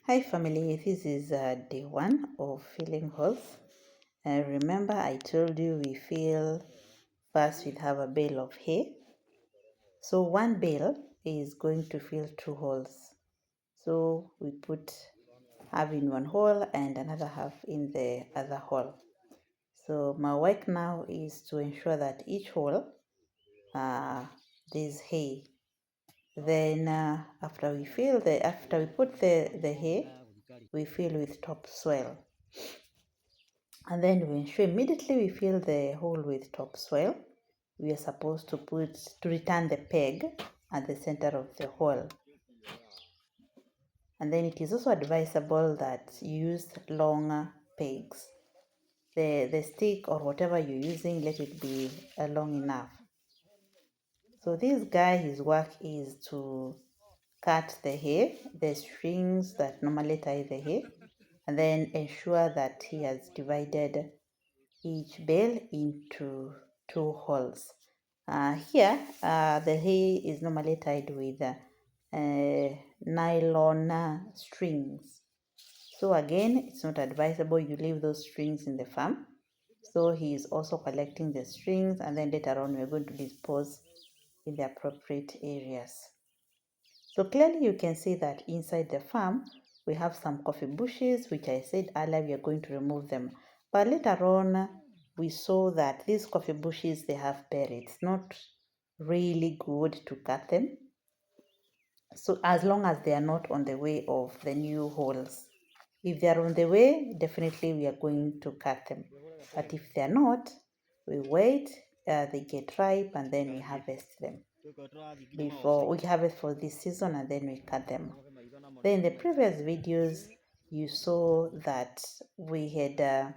Hi family, this is day one of filling holes. Remember I told you we fill first we'd have a bale of hay. So one bale is going to fill 2 holes. So we put half in one hole and another half in the other hole. So my work now is to ensure that each hole there's hay. Then after we put the hay, we fill with topsoil. And then we ensure immediately we fill the hole with topsoil. We are supposed to return the peg at the center of the hole. And then it is also advisable that you use longer pegs. The stick or whatever you're using, let it be long enough. So this guy, his work is to cut the hay, the strings that normally tie the hay, and then ensure that he has divided each bale into 2 holes. Here, the hay is normally tied with nylon strings. So again, it's not advisable you leave those strings in the farm. So he is also collecting the strings, and then later on we're going to dispose in the appropriate areas. So clearly you can see that inside the farm, we have some coffee bushes, which I said earlier we are going to remove them. But later on, we saw that these coffee bushes, they have berries. It's not really good to cut them. So as long as they are not on the way of the new holes. If they are on the way, definitely we are going to cut them. But if they are not, we wait, they get ripe, and then we harvest them. Before we harvest for this season, and then we cut them. Then in the previous videos, you saw that we had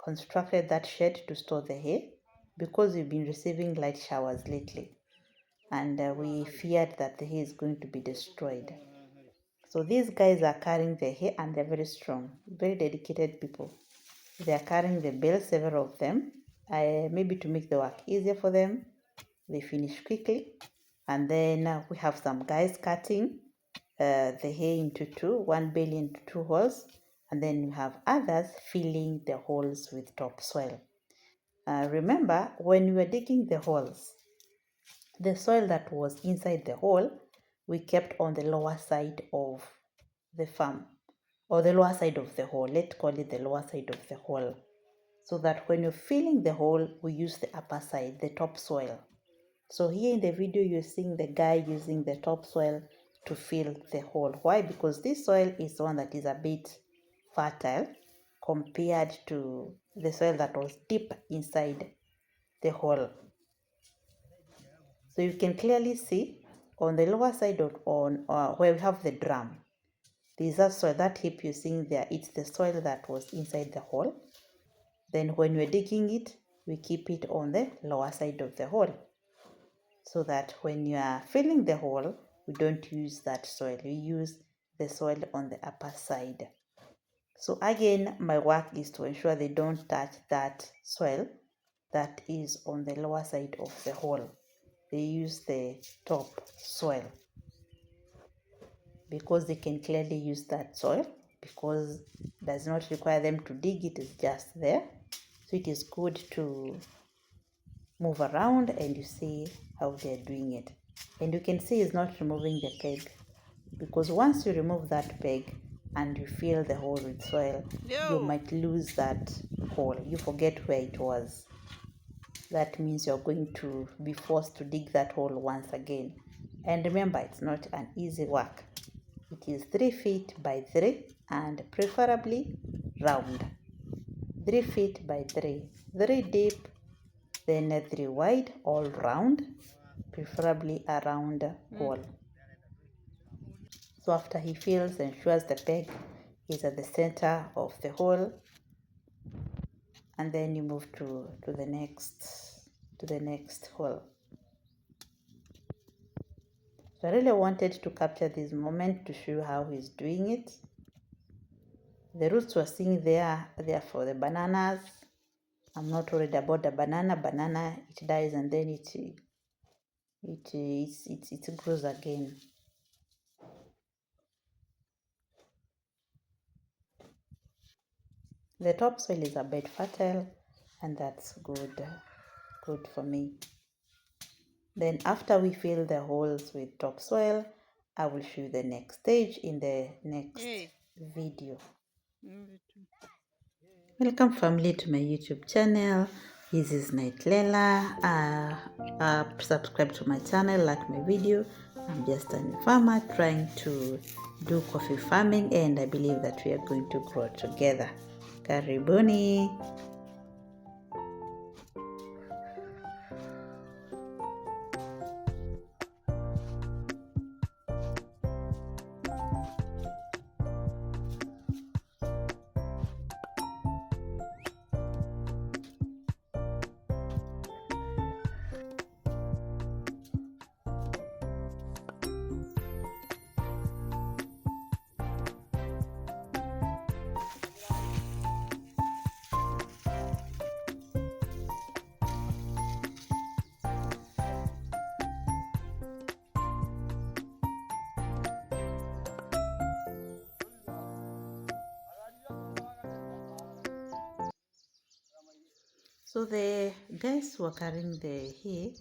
constructed that shed to store the hay because we've been receiving light showers lately, and we feared that the hay is going to be destroyed. So these guys are carrying the hay, and they're very strong, very dedicated people. They are carrying the bales, several of them, maybe to make the work easier for them. They finish quickly, and then we have some guys cutting the hay into one bale into 2 holes, and then you have others filling the holes with topsoil. Remember, when we were digging the holes, the soil that was inside the hole, we kept on the lower side of the farm, or the lower side of the hole. Let's call it the lower side of the hole, so that when you're filling the hole, we use the upper side, the topsoil. So here in the video, you're seeing the guy using the topsoil to fill the hole. Why? Because this soil is one that is a bit fertile compared to the soil that was deep inside the hole. So you can clearly see on the lower side of where we have the drum, there's that soil, that heap you're seeing there, it's the soil that was inside the hole. Then when we're digging it, we keep it on the lower side of the hole, so that when you are filling the hole, we don't use that soil. We use the soil on the upper side. So again, my work is to ensure they don't touch that soil that is on the lower side of the hole. They use the top soil because they can clearly use that soil, because it does not require them to dig, it is just there. So it is good to move around and you see how they're doing it. And you can see it's not removing the peg, because once you remove that peg and you fill the hole with soil, you might lose that hole. You forget where it was. That means you're going to be forced to dig that hole once again. And remember, it's not an easy work. It is 3 feet by 3 and preferably round. 3 feet by 3, 3 deep, then 3 wide, all round, preferably a round hole. So after he fills, ensures the peg is at the center of the hole, and then you move to the next hole. So I really wanted to capture this moment to show how he's doing it. The roots we're seeing there, they are for the bananas. I'm not worried about the banana. It dies and then it grows again. The topsoil is a bit fertile, and that's good for me. Then after we fill the holes with topsoil, I will show you the next stage in the next video. Welcome family to my YouTube channel. This is Naitlela. Subscribe to my channel, like my video. I'm just a farmer trying to do coffee farming, and I believe that we are going to grow together. Karibuni. So the guys who are carrying the hay,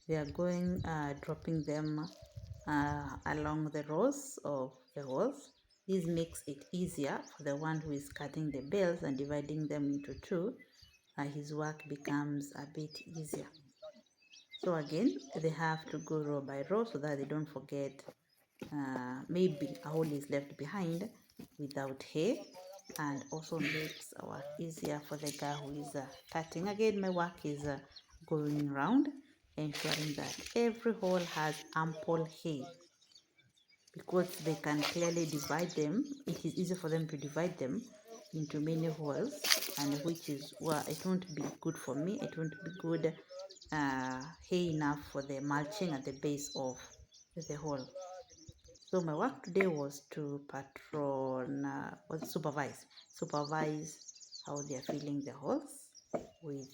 they are going dropping them along the rows of the holes. This makes it easier for the one who is cutting the bales and dividing them into two. His work becomes a bit easier. So again, they have to go row by row so that they don't forget maybe a hole is left behind without hay, and also makes our work easier for the guy who is cutting. Again, my work is going around, ensuring that every hole has ample hay, because they can clearly divide them. It is easy for them to divide them into many holes, and which is well, it won't be good for me. It won't be good hay enough for the mulching at the base of the hole. So my work today was to supervise how they are filling the holes with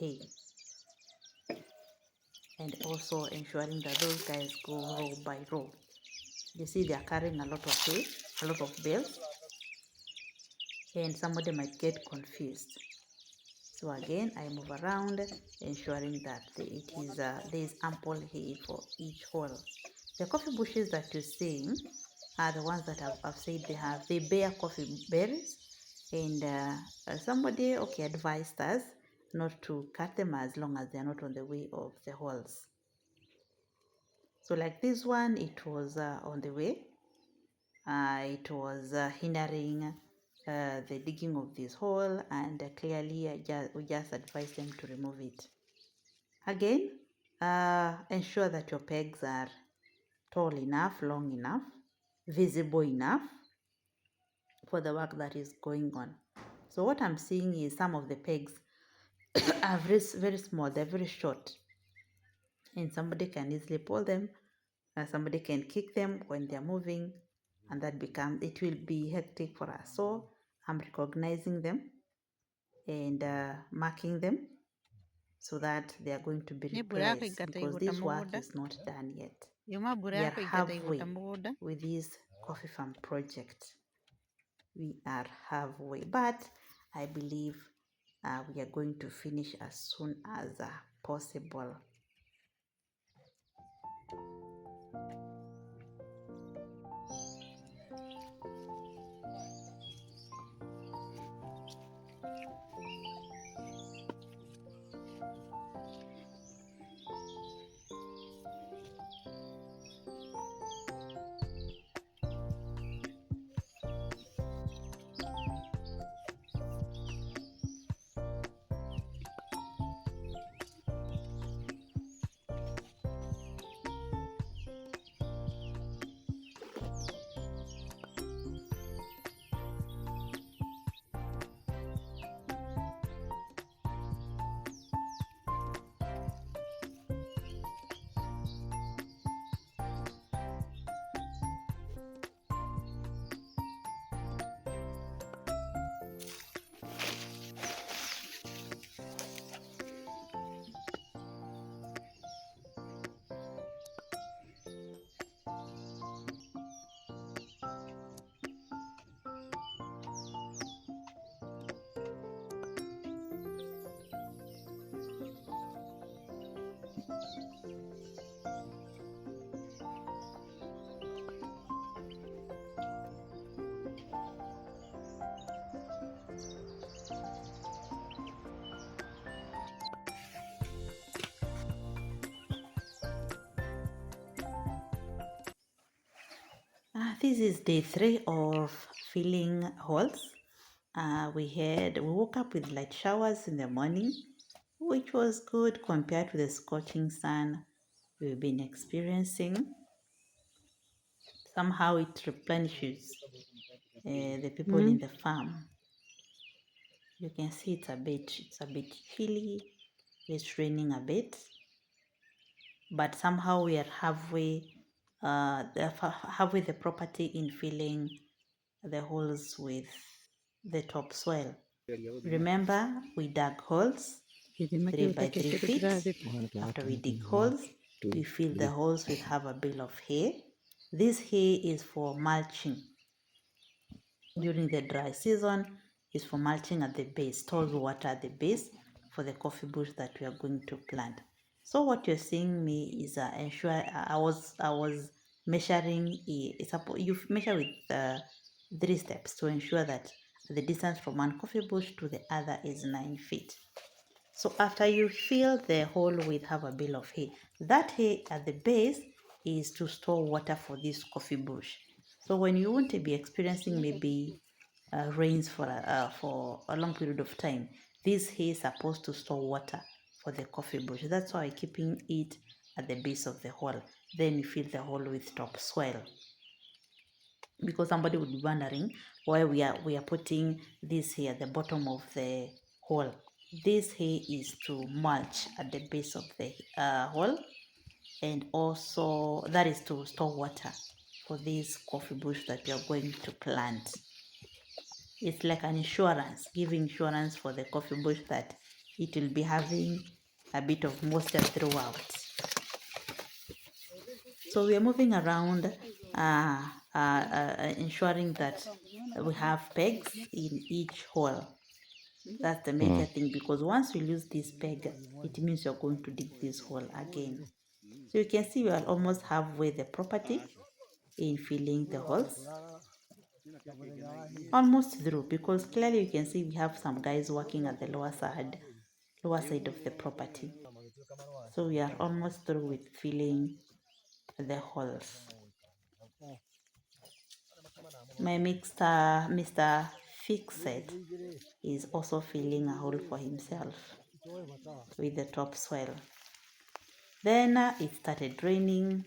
hay, and also ensuring that those guys go row by row. You see, they are carrying a lot of hay, a lot of bales, and somebody might get confused. So again, I move around, ensuring that there is ample hay for each hole. The coffee bushes that you're seeing are the ones that I've said they bear coffee berries, and somebody advised us not to cut them as long as they are not on the way of the holes. So like this one, it was on the way. It was hindering the digging of this hole, and clearly we just advised them to remove it. Again, ensure that your pegs are tall enough, long enough, visible enough for the work that is going on. So what I'm seeing is some of the pegs are very, very small, they're very short, and somebody can easily pull them, somebody can kick them when they're moving, and it will be hectic for us. So I'm recognizing them and marking them so that they are going to be replaced, because this work is not done yet. We are halfway with this coffee farm project. We are halfway, but I believe we are going to finish as soon as possible. This is day 3 of filling holes. We woke up with light showers in the morning, which was good compared to the scorching sun we've been experiencing. Somehow it replenishes the people in the farm. You can see it's a bit chilly. It's raining a bit, but somehow we are halfway the property in filling the holes with the topsoil. Remember, we dug holes 3 by 3 feet. After we dig holes, we fill the holes with half a bale of hay. This hay is for mulching. During the dry season, is for mulching at the base, stores water at the base for the coffee bush that we are going to plant. So what you're seeing me is ensure I was measuring. You measure with 3 steps to ensure that the distance from one coffee bush to the other is 9 feet. So after you fill the hole with half a bale of hay, that hay at the base is to store water for this coffee bush. So when you want to be experiencing maybe rains for a long period of time, this hay is supposed to store water for the coffee bush. That's why I'm keeping it at the base of the hole. Then you fill the hole with topsoil, because somebody would be wondering why we are putting this here at the bottom of the hole. This hay is to mulch at the base of the hole, and also that is to store water for this coffee bush that we are going to plant. It's like an insurance, giving insurance for the coffee bush that it will be having a bit of moisture throughout. So we are moving around, ensuring that we have pegs in each hole. That's the major thing, because once you lose this peg, it means you're going to dig this hole again. So you can see we are almost halfway the property in filling the holes. Almost through, because clearly you can see we have some guys working at the lower side of the property. So we are almost through with filling the holes. My Mr. Fixed is also filling a hole for himself with the topsoil. Then it started raining.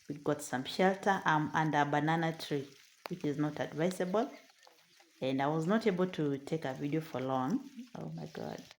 We got some shelter. I'm under a banana tree, which is not advisable. And I was not able to take a video for long. Oh my God.